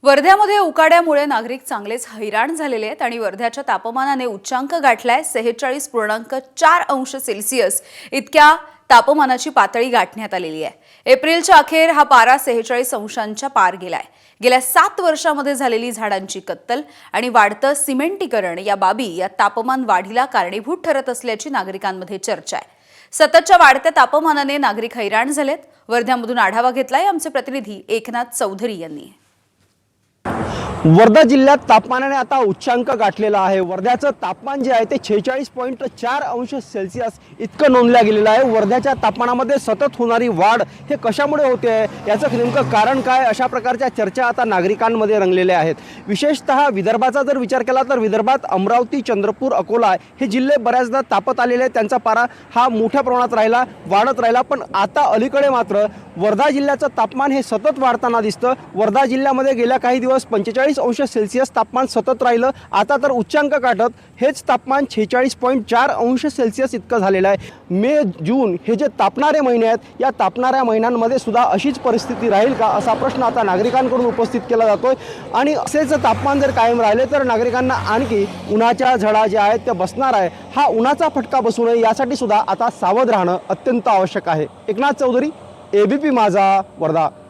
वर्ध्यामध्ये उकाड्यामुळे नागरिक चांगलेच हैराण झालेले आहेत आणि वर्ध्याच्या तापमानाने उच्चांक गाठलाय 46.4 अंश सेल्सिअस इतक्या तापमानाची पातळी गाठण्यात आलेली आहे। एप्रिलच्या अखेर हा पारा 46 अंशांच्या पार गेलाय। गेल्या 7 वर्षांमध्ये झालेली झाडांची कत्तल आणि वाढतं सिमेंटीकरण या बाबी या तापमान वाढीला कारणीभूत ठरत असल्याची नागरिकांमध्ये चर्चा आहे। सततच्या वाढत्या तापमानाने नागरिक हैराण झालेत। वर्ध्यामधून आढावा घेतलाय आमचे प्रतिनिधी एकनाथ चौधरी यांनी। वर्धा जिल्ह्यात तापमानाने आता उच्चांक गाठलेला आहे। वर्ध्याचं तापमान जे आहे ते 46.4 अंश सेल्सिअस इतकं नोंदलं गेलेलं आहे। वर्ध्याच्या तापमानामध्ये सतत होणारी वाढ हे कशामुळे होते याचं नेमकं कारण काय, अशा प्रकारच्या चर्चा आता नागरिकांमध्ये रंगलेल्या आहेत। विशेषतः विदर्भाचा जर विचार केला तर विदर्भात अमरावती, चंद्रपूर, अकोला हे जिल्हे बऱ्याचदा तापत आलेले आहेत। त्यांचा पारा हा मोठ्या प्रमाणात राहिला, वाढत राहिला। पण आता अलीकडे मात्र वर्धा जिल्ह्याचं तापमान हे सतत वाढताना दिसतं। वर्धा जिल्ह्यामध्ये गेल्या काही दिवस 45 अंश सेल्सिअस तापमान सतत राहिलं। आता तर उच्चांक गाठत हेच तापमान 46.4 अंश सेल्सिअस इतकं झालेलं आहे। मे, जून हे जे तापणारे महिने आहेत, या तापणाऱ्या महिन्यांमध्ये सुद्धा अशीच परिस्थिती राहील का असा प्रश्न आता नागरिकांकडून उपस्थित केला जातोय। आणि असेच तापमान जर कायम राहिले तर नागरिकांना आणखी उन्हाच्या झळा ज्या आहेत त्या बसणार आहे। हा उन्हाचा फटका बसू नये यासाठी सुद्धा आता सावध राहणं अत्यंत आवश्यक आहे। एकनाथ चौधरी, एबीपी माझा, वर्धा।